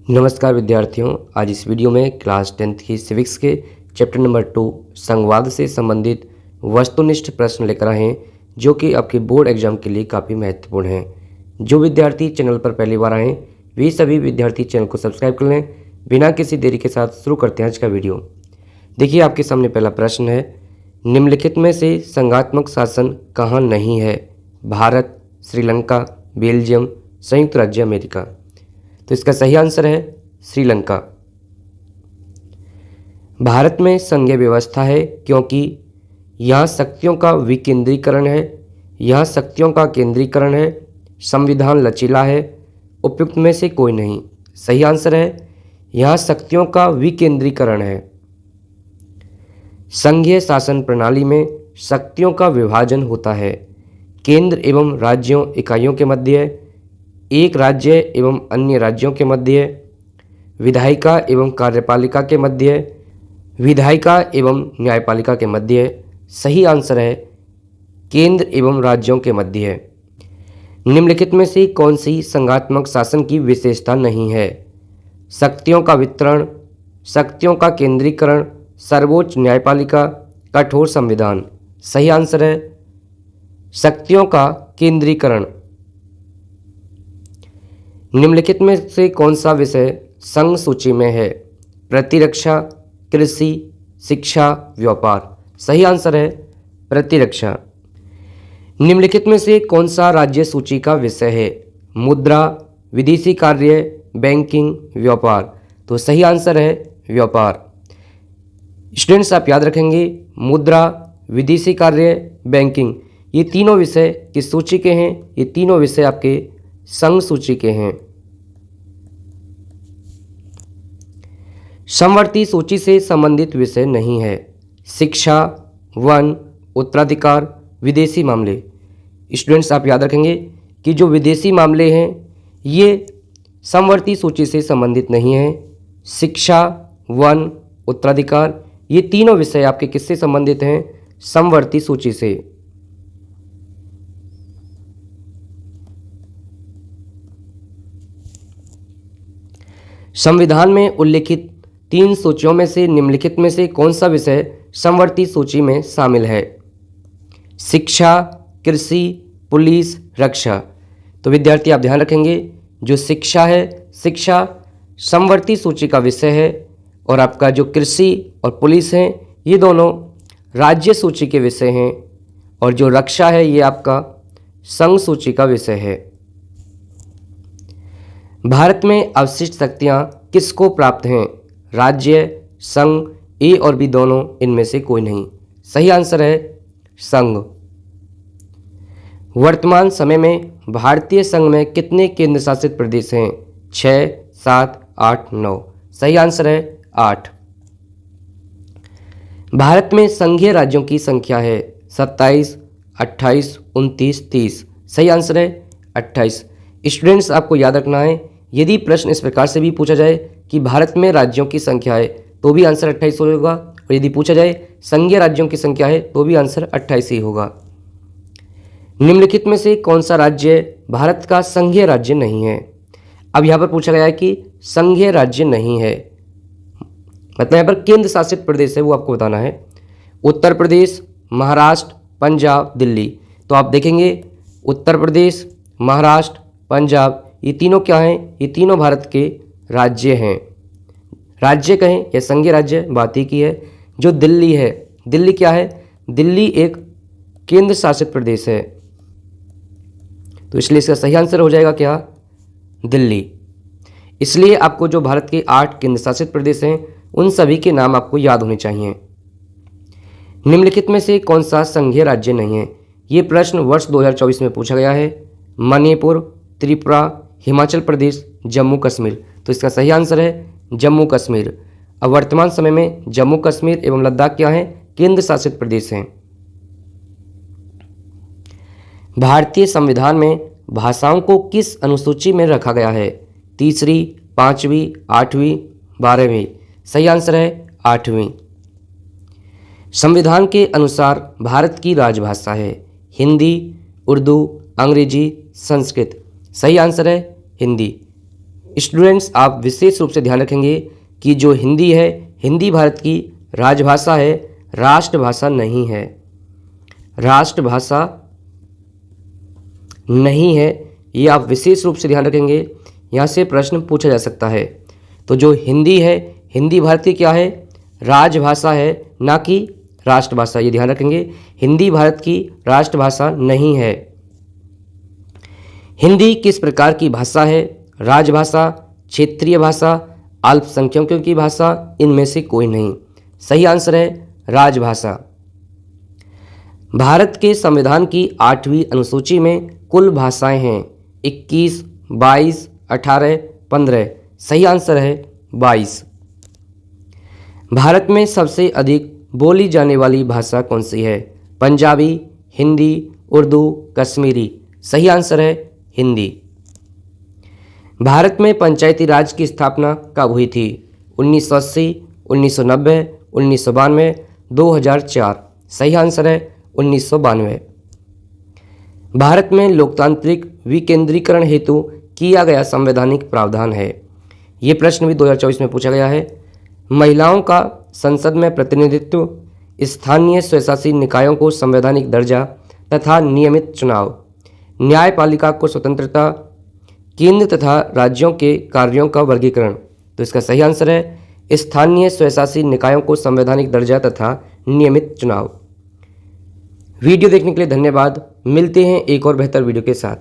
नमस्कार विद्यार्थियों, आज इस वीडियो में क्लास 10th की सिविक्स के चैप्टर नंबर 2 संवाद से संबंधित वस्तुनिष्ठ प्रश्न लेकर आए हैं, जो कि आपके बोर्ड एग्जाम के लिए काफ़ी महत्वपूर्ण हैं। जो विद्यार्थी चैनल पर पहली बार आए वे सभी विद्यार्थी चैनल को सब्सक्राइब कर लें। बिना किसी देरी के साथ शुरू करते हैं आज का वीडियो। देखिए, आपके सामने पहला प्रश्न है, निम्नलिखित में से संघात्मक शासन कहाँ नहीं है? भारत, श्रीलंका, बेल्जियम, संयुक्त राज्य अमेरिका। तो इसका सही आंसर है श्रीलंका। भारत में संघीय व्यवस्था है क्योंकि यहाँ शक्तियों का विकेंद्रीकरण है, यहाँ शक्तियों का केंद्रीकरण है, संविधान लचीला है, उपयुक्त में से कोई नहीं। सही आंसर है यहाँ शक्तियों का विकेंद्रीकरण है। संघीय शासन प्रणाली में शक्तियों का विभाजन होता है, केंद्र एवं राज्यों इकाइयों के मध्य, एक राज्य एवं अन्य राज्यों के मध्य, विधायिका एवं कार्यपालिका के मध्य, विधायिका एवं न्यायपालिका के मध्य। सही आंसर है केंद्र एवं राज्यों के मध्य। निम्नलिखित में से कौन सी संघात्मक शासन की विशेषता नहीं है? शक्तियों का वितरण, शक्तियों का केंद्रीकरण, सर्वोच्च न्यायपालिका, कठोर संविधान। सही आंसर है शक्तियों का केंद्रीकरण। निम्नलिखित में से कौन सा विषय संघ सूची में है? प्रतिरक्षा, कृषि, शिक्षा, व्यापार। सही आंसर है प्रतिरक्षा। निम्नलिखित में से कौन सा राज्य सूची का विषय है? मुद्रा, विदेशी कार्य, बैंकिंग, व्यापार। तो सही आंसर है व्यापार। स्टूडेंट्स, आप याद रखेंगे मुद्रा, विदेशी कार्य, बैंकिंग, ये तीनों विषय किस सूची के हैं? ये तीनों विषय आपके संघ सूची के हैं। समवर्ती सूची से संबंधित विषय नहीं है। शिक्षा, वन, उत्तराधिकार, विदेशी मामले। स्टूडेंट्स, आप याद रखेंगे कि जो विदेशी मामले हैं ये समवर्ती सूची से संबंधित नहीं है। शिक्षा, वन, उत्तराधिकार, ये तीनों विषय आपके किससे संबंधित हैं? समवर्ती सूची से। संविधान में उल्लिखित 3 सूचियों में से निम्नलिखित में से कौन सा विषय समवर्ती सूची में शामिल है? शिक्षा, कृषि, पुलिस, रक्षा। तो विद्यार्थी आप ध्यान रखेंगे, जो शिक्षा है, शिक्षा समवर्ती सूची का विषय है, और आपका जो कृषि और पुलिस हैं ये दोनों राज्य सूची के विषय हैं, और जो रक्षा है ये आपका संघ सूची का विषय है। भारत में अवशिष्ट शक्तियाँ किसको प्राप्त हैं? राज्य, संघ, ए और बी दोनों, इनमें से कोई नहीं। सही आंसर है संघ। वर्तमान समय में भारतीय संघ में कितने केंद्र शासित प्रदेश हैं? 6, 7, 8, 9। सही आंसर है 8। भारत में संघीय राज्यों की संख्या है 27, 28, 29, 30। सही आंसर है 28। स्टूडेंट्स, आपको याद रखना है, यदि प्रश्न इस प्रकार से भी पूछा जाए कि भारत में राज्यों की संख्या है तो भी आंसर 28 होगा, और यदि पूछा जाए संघीय राज्यों की संख्या है तो भी आंसर 28 ही होगा। निम्नलिखित में से कौन सा राज्य भारत का संघीय राज्य नहीं है? अब यहाँ पर पूछा गया है कि संघीय राज्य नहीं है, मतलब यहाँ पर केंद्र शासित प्रदेश है, वो आपको बताना है। उत्तर प्रदेश, महाराष्ट्र, पंजाब, दिल्ली। तो आप देखेंगे उत्तर प्रदेश, महाराष्ट्र, पंजाब, ये तीनों क्या हैं? ये तीनों भारत के राज्य हैं। राज्य कहें या संघीय राज्य, बात ही की है। जो दिल्ली है, दिल्ली क्या है? दिल्ली एक केंद्र शासित प्रदेश है, तो इसलिए इसका सही आंसर हो जाएगा क्या? दिल्ली। इसलिए आपको जो भारत के 8 केंद्र शासित प्रदेश हैं उन सभी के नाम आपको याद होने चाहिए। निम्नलिखित में से कौन सा संघीय राज्य नहीं है? ये प्रश्न वर्ष 2024 में पूछा गया है। मणिपुर, त्रिपुरा, हिमाचल प्रदेश, जम्मू कश्मीर। तो इसका सही आंसर है जम्मू कश्मीर। अब वर्तमान समय में जम्मू कश्मीर एवं लद्दाख क्या हैं? केंद्र शासित प्रदेश हैं। भारतीय संविधान में भाषाओं को किस अनुसूची में रखा गया है? 3री, 5वीं, 8वीं, 12वीं। सही आंसर है 8वीं। संविधान के अनुसार भारत की राजभाषा है हिंदी, उर्दू, अंग्रेजी, संस्कृत। सही आंसर है हिंदी। स्टूडेंट्स आप विशेष रूप से ध्यान रखेंगे कि जो हिंदी है, हिंदी भारत की राजभाषा है, राष्ट्रभाषा नहीं है, राष्ट्रभाषा नहीं है। ये आप विशेष रूप से ध्यान रखेंगे, यहाँ से प्रश्न पूछा जा सकता है। तो जो हिंदी है, हिंदी भारत की क्या है, राजभाषा है, ना कि राष्ट्रभाषा। ये ध्यान रखेंगे, हिंदी भारत की राष्ट्रभाषा नहीं है। हिंदी किस प्रकार की भाषा है, राजभाषा, क्षेत्रीय भाषा, अल्पसंख्यकों की भाषा, इनमें से कोई नहीं। सही आंसर है राजभाषा। भारत के संविधान की 8वीं अनुसूची में कुल भाषाएं हैं 21, 22, 18, 15। सही आंसर है 22। भारत में सबसे अधिक बोली जाने वाली भाषा कौन सी है, पंजाबी, हिंदी, उर्दू, कश्मीरी। सही आंसर है हिंदी। भारत में पंचायती राज की स्थापना कब हुई थी, 1980, 1990, 1992, 2004। सही आंसर है 1992। भारत में लोकतांत्रिक विकेंद्रीकरण हेतु किया गया संवैधानिक प्रावधान है। ये प्रश्न भी 2024 में पूछा गया है। महिलाओं का संसद में प्रतिनिधित्व, स्थानीय स्वशासी निकायों को संवैधानिक दर्जा तथा नियमित चुनाव, न्यायपालिका को स्वतंत्रता, केंद्र तथा राज्यों के कार्यों का वर्गीकरण। तो इसका सही आंसर है स्थानीय स्वशासी निकायों को संवैधानिक दर्जा तथा नियमित चुनाव। वीडियो देखने के लिए धन्यवाद। मिलते हैं एक और बेहतर वीडियो के साथ।